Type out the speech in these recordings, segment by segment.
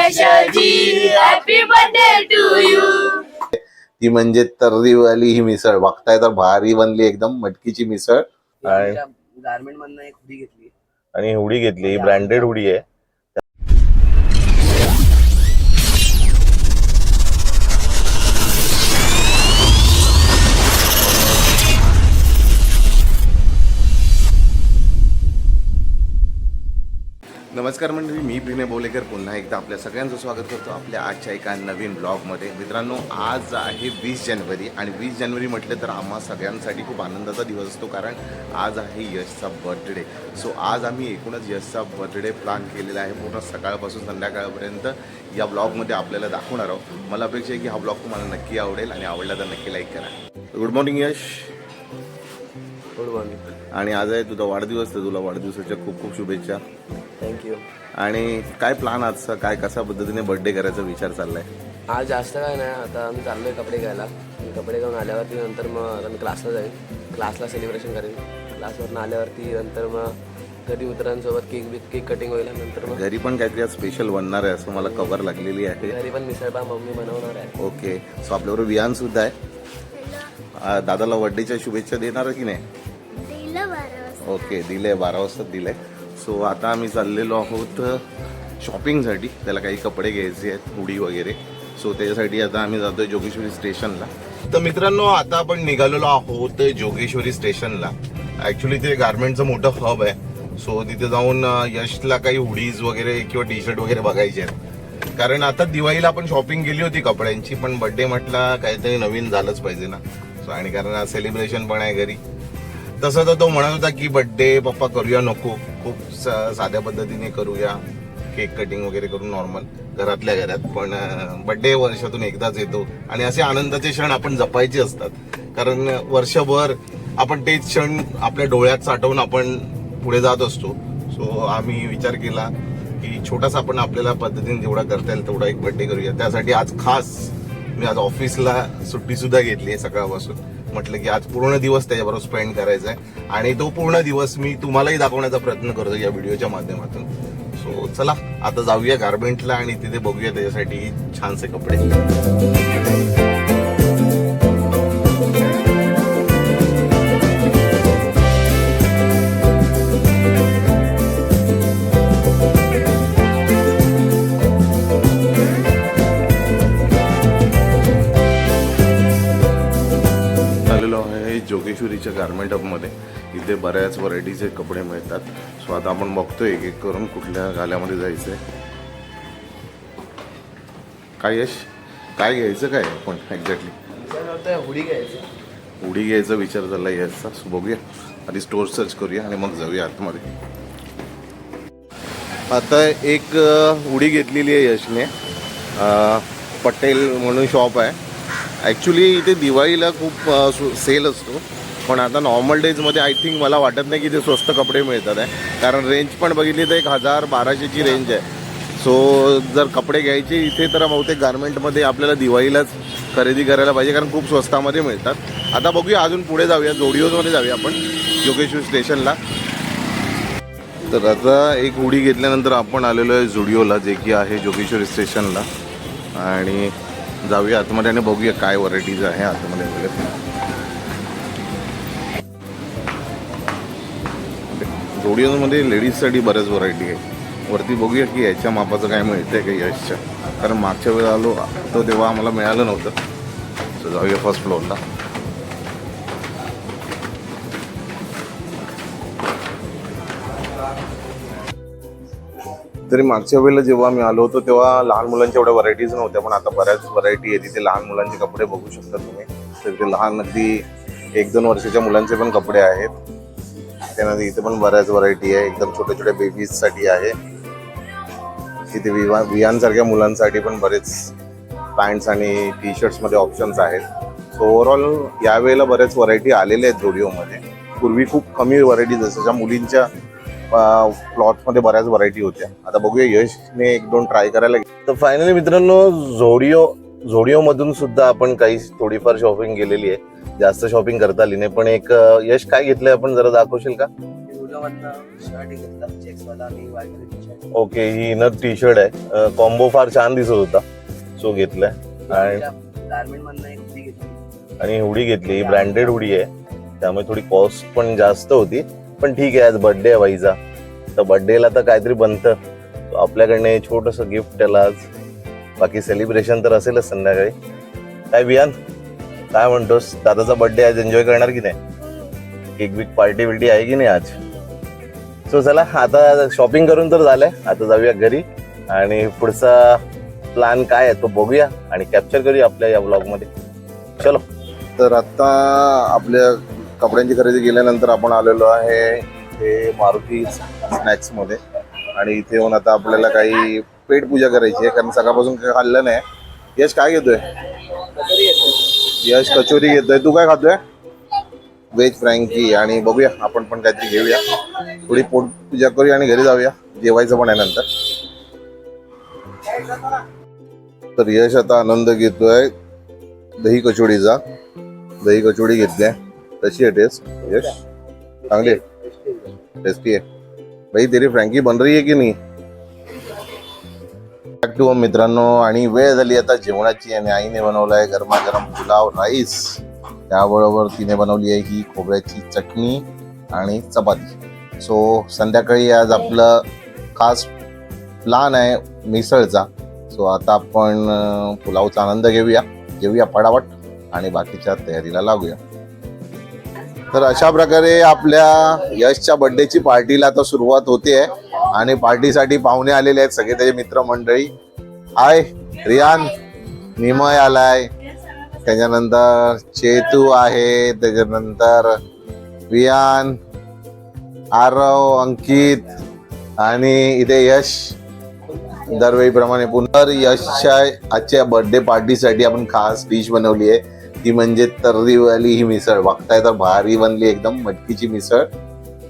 यशजी happy birthday to you. ती म्हणजे तर्रीवाली ही मिसळ बघताय तर भारी बनली एकदम मटकीची मिसळ। गारमेंट मधनं एक हुडी घेतली आणि हुडी घेतली, ब्रँडेड हुडी आहे। नमस्कार मंडळी, मी प्रिने बोलेकर पुन्हा एकदा आपल्या सगळ्यांचं स्वागत करतो आपल्या आजच्या एका नवीन ब्लॉगमध्ये। मित्रांनो, आज आहे 20 जानेवारी आणि 20 जानेवारी म्हटलं तर आम्हा सगळ्यांसाठी खूप आनंदाचा दिवस असतो, कारण आज आहे यशचा बर्थडे। सो आज आम्ही एकूणच यशचा बर्थडे प्लॅन केलेला आहे, पूर्ण सकाळपासून संध्याकाळपर्यंत या ब्लॉगमध्ये आपल्याला दाखवणार आहोत। मला अपेक्षा आहे की हा ब्लॉग तुम्हाला नक्की आवडेल आणि आवडला तर नक्की लाईक करा। Good morning Yash. Good morning. आणि आज आहे तुझा वाढदिवस, तर तुला वाढदिवसाच्या खूप खूप शुभेच्छा। थँक्यू। आणि काय प्लॅन आजचा, काय कशा पद्धतीने बर्थडे करायचा विचार चाललाय? आज जास्त काय नाही, आता आम्ही चाललोय कपडे घ्यायला। कपडे घेऊन आल्यावरती नंतर मग आता मी क्लासला जाईन, क्लासला सेलिब्रेशन करेन। क्लासवरून आल्यावरती नंतर मग घरी मित्रांसोबत केक कटिंग होईल। नंतर मग घरी पण काहीतरी स्पेशल बनणार आहे असं मला कवर लागलेली आहे। घरी पण मिसळपाव मम्मी बनवणार आहे। ओके, सो आपल्याबरोबर विहान सुद्धा आहे। दादाला बर्थडेच्या शुभेच्छा देणार की नाही? ओके, दिले 12 वाजता दिले। सो आता आम्ही चाललेलो आहोत शॉपिंगसाठी, त्याला काही कपडे घ्यायचे आहेत, हुडी वगैरे। सो त्याच्यासाठी आता आम्ही जातोय जोगेश्वरी स्टेशनला। तर मित्रांनो, आता आपण निघालेलो आहोत जोगेश्वरी स्टेशनला। ऍक्च्युली ते गारमेंटचं मोठं हब आहे। सो तिथे जाऊन यशला काही हुडीज वगैरे किंवा टी शर्ट वगैरे बघायचे आहेत, कारण आता दिवाळीला आपण शॉपिंग केली होती कपड्यांची, पण बर्थडे म्हटला काहीतरी नवीन झालंच पाहिजे ना। सो आणि कारण सेलिब्रेशन पण आहे घरी, तसं तर तो म्हणत होता की बर्थडे पप्पा करूया नको, खूप साध्या पद्धतीने करूया, केक कटिंग वगैरे करून नॉर्मल घरातल्या घरात। पण बर्थडे वर्षातून एकदाच येतो आणि असे आनंदाचे क्षण आपण जपायचे असतात, कारण वर्षभर आपण तेच क्षण आपल्या डोळ्यात साठवून आपण पुढे जात असतो। सो आम्ही विचार केला की छोटासा आपण आपल्याला पद्धतीने जेवढा करता येईल तेवढा एक बर्थडे करूया। त्यासाठी आज खास मी आज ऑफिसला सुट्टी सुद्धा घेतली आहे सकाळपासून। म्हटलं की आज पूर्ण दिवस त्याच्याबरोबर स्पेंड करायचा आहे आणि तो पूर्ण दिवस मी तुम्हालाही दाखवण्याचा प्रयत्न करतो या व्हिडिओच्या माध्यमातून। सो चला आता जाऊया गारमेंटला आणि तिथे बघूया त्याच्यासाठी छानसे कपडे। जोगेश्वरीच्या गारमेंट हबमध्ये इथे बऱ्याच व्हरायटीचे कपडे मिळतात। सो आता आपण बघतोय एक एक करून कुठल्या गाल्यामध्ये जायचंय। काय यश, काय घ्यायचं काय पण एक्झॅक्टली? हुडी घ्यायची, हुडी घ्यायचा विचार झाला यशचा। सो बघूया, आधी स्टोर सर्च करूया आणि मग जाऊया आतमध्ये। आता एक हुडी घेतलेली आहे यशने, पटेल म्हणून शॉप आहे। ॲक्च्युली इथे दिवाळीला खूप सेल असतो, पण आता नॉर्मल डेजमध्ये आय थिंक मला वाटत नाही की ते स्वस्त कपडे मिळतात आहे, कारण रेंज पण बघितली तर 1000-1200ची रेंज आहे। सो जर कपडे घ्यायचे इथे तर बहुतेक गारमेंटमध्ये आपल्याला दिवाळीलाच खरेदी करायला पाहिजे, कारण खूप स्वस्तामध्ये मिळतात। आता बघूया, अजून पुढे जाऊया, जोडिओमध्ये जाऊया आपण जोगेश्वरी स्टेशनला। तर आता एक हुडी घेतल्यानंतर आपण आलेलो आहे जुडिओला, जे की आहे जोगेश्वरी स्टेशनला, आणि जाऊया आतमध्ये आणि बघूया काय व्हरायटीज आहे आतमध्ये वगैरे। जोडिओमध्ये लेडीजसाठी बऱ्याच व्हरायटी आहे। वरती बघूया की याच्या मापाचं काय मिळतंय का यशच्या, कारण मागच्या वेळेला आलो तो तेव्हा आम्हाला मिळालं नव्हतं। सो जाऊया फर्स्ट फ्लोअरला। तरी मागच्या वेळेला जेव्हा मी आलो होतो तेव्हा लहान मुलांच्या एवढ्या व्हरायटीज नव्हत्या, पण आता बऱ्याच व्हरायटी आहे तिथे। लहान मुलांचे कपडे बघू शकता तुम्ही, तर ते लहान अगदी 1-2 वर्षाच्या मुलांचे पण कपडे आहेत। त्यानंतर इथे पण बऱ्याच व्हरायटी आहे, एकदम छोट्या छोट्या बेबीजसाठी आहे। तिथे विहानसारख्या मुलांसाठी पण बरेच पॅन्ट्स आणि टी शर्ट्समध्ये ऑप्शन्स आहेत। सो ओव्हरऑल यावेळेला बऱ्याच व्हरायटी आलेल्या आहेत जोडिओमध्ये। पूर्वी खूप कमी व्हरायटीज असायच्या, मुलींच्या क्लॉथमध्ये बऱ्याच व्हरायटी होत्या। आता बघूया, यशने 1-2 ट्राय करायला। तर फायनली मित्रांनो, झोडिओमधून सुद्धा आपण काही थोडीफार शॉपिंग केलेली आहे, जास्त शॉपिंग करता आली नाही। पण एक यश काय घेतलंय आपण जरा दाखवशील का? मधनं शर्ट घेतला चेक्सवाला आणि white colour T shirt. Okay, ही इनर टी शर्ट आहे. कॉम्बो फार छान दिसत होता, सो घेतलाय. आणि गार्मेंट मधनं एक हुडी घेतली आणि हुडी घेतली. ही ब्रँडेड हुडी आहे, त्यामुळे थोडी कॉस्ट पण जास्त होती. पण ठीक आहे, आज बर्थडे आहे बाईचा, तर बर्थडेला तर काहीतरी बनतं. आपल्याकडनं छोटस गिफ्ट त्याला आज. बाकी सेलिब्रेशन तर असेलच संध्याकाळी. काय वियान, काय म्हणतोस? दादाचा बर्थडे आज एन्जॉय करणार की नाही? केक बिक पार्टी बिल्टी आहे की नाही आज? सो चला, आता शॉपिंग करून तर झालंय, आता जाऊया घरी आणि पुढचा प्लॅन काय आहे तो बघूया आणि कॅप्चर करूया आपल्या या ब्लॉग मध्ये. चलो. तर आता आपल्या कपड्यांची खरेदी केल्यानंतर आपण आलेलो आहे हे मारुती स्नॅक्स मध्ये आणि इथे येऊन आता आपल्याला काही पेट पूजा करायची आहे, कारण सकाळपासून काही खाल्लं नाही. यश काय घेतोय? यश कचोरी घेतोय. तू काय खातोय? व्हेज फ्रँकी. आणि बघूया, आपण पण काहीतरी घेऊया, थोडी पोट पूजा करूया आणि घरी जाऊया. जेवायचं पण आहे नंतर. तर यश आता आनंद घेतोय दही कचोडीचा. दही कचोडी घेतली. कशी आहे टेस्ट यश? चांगली आहे, टेस्टी आहे. भाई तेरी फ्रँकी बन रही आहे की नाही? बॅक टू मित्रांनो, आणि वेळ झाली आता जेवणाची आणि आईने बनवलाय गरमागरम पुलाव राईस. त्याबरोबर तिने बनवली आहे ही खोबऱ्याची चटणी आणि चपाती. सो संध्याकाळी आज आपलं खास प्लान आहे मिसळचा. सो आता आपण पुलावचा आनंद घेऊया पटापट आणि बाकीच्या तयारीला लागूया. तर अशा प्रकारे आपल्या यशच्या बर्थडेची पार्टीला आता सुरुवात होते आहे आणि पार्टीसाठी पाहुणे आलेले आहेत सगळे त्याचे मित्रमंडळी. हाय रियान, निमय आलाय, त्याच्यानंतर चेतू आहे, त्याच्यानंतर वियान, आरव, अंकित आणि इथे यश. दरवेळीप्रमाणे पुन्हा यशच्या आजच्या बर्थडे पार्टीसाठी आपण खास डिश बनवली आहे, ती म्हणजे तर्रीवाली ही मिसळ. बघताय तर भारी बनली, एकदम मटकीची मिसळ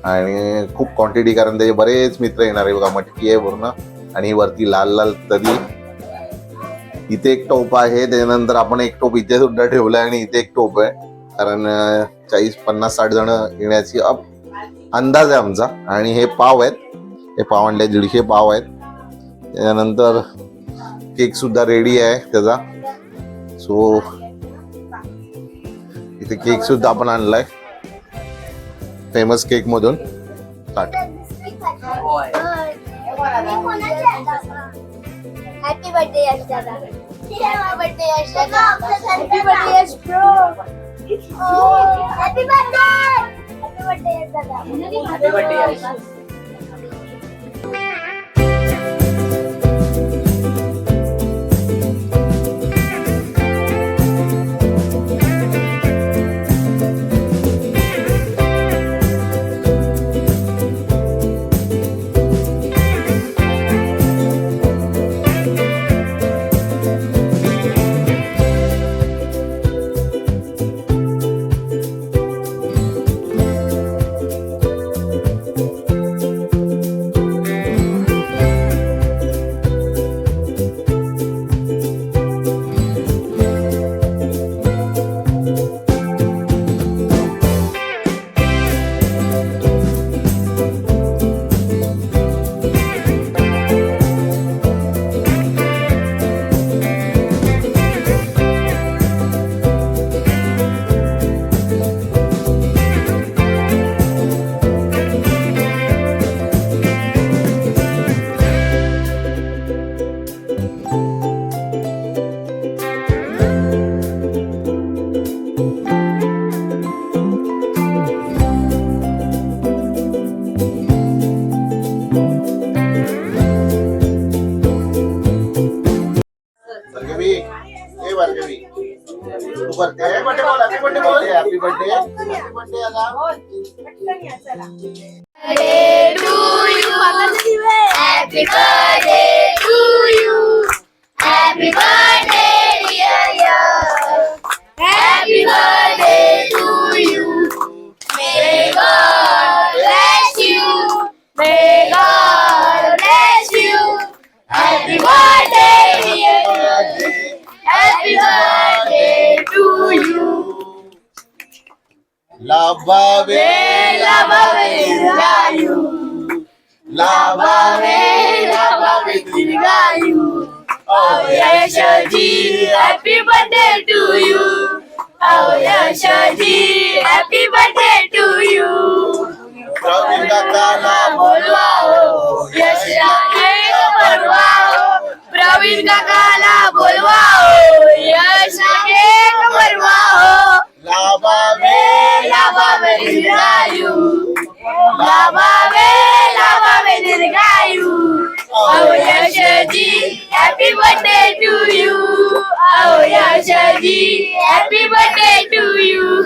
आणि खूप क्वांटिटी, कारण त्याचे बरेच मित्र येणार आहे. बघा मटकी आहे पूर्ण आणि वरती लाल लाल तर्री. इथे एक टोप आहे, त्याच्यानंतर आपण एक टोप इथे सुद्धा ठेवलाय आणि इथे एक टोप आहे, कारण 40-50-60 जण येण्याची अंदाज आहे आमचा. आणि हे पाव आहेत, हे पाव आणले 150 पाव आहेत. त्याच्यानंतर केक सुद्धा रेडी आहे त्याचा. सो इथे केक सुद्धा आपण आणलाय फेमस केक मधून. हॅपी बर्थडे यश दादा. हॅपी बर्थडे यश दादा. Happy birthday Yash bro. Happy birthday. Happy birthday Yash दादा. Happy birthday Yash. Happy birthday. Happy birthday to you. Happy birthday dear you. Happy birthday to you. May God bless you. May God bless you. Happy birthday dear you. Happy birthday to you. लाभावे लाभावे दीर्घायु लाभावे लाभावे दीर्घायु Yashji happy birthday to you Yashji happy birthday to you Praveen काकाला बोलवाओ यशाने बोलवाओ प्रवीण काकाला बोलवाओ यशाने बोलवाओ लाभावे लाभावे दीर्घायु लाभावे दीर्घायु Yashji happy birthday to you Yashji happy birthday to you